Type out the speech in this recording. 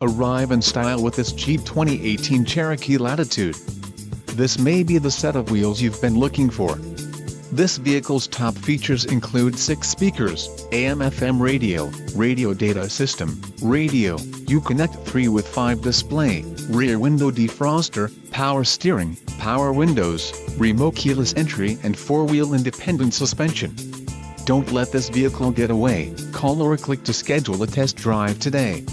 Arrive in style with this Jeep 2018 Cherokee Latitude. This may be the set of wheels you've been looking for. This vehicle's top features include 6 speakers, AM/FM radio, radio data system, radio, Uconnect 3 with 5 display, rear window defroster, power steering, power windows, remote keyless entry and 4-wheel independent suspension. Don't let this vehicle get away. Call or click to schedule a test drive today.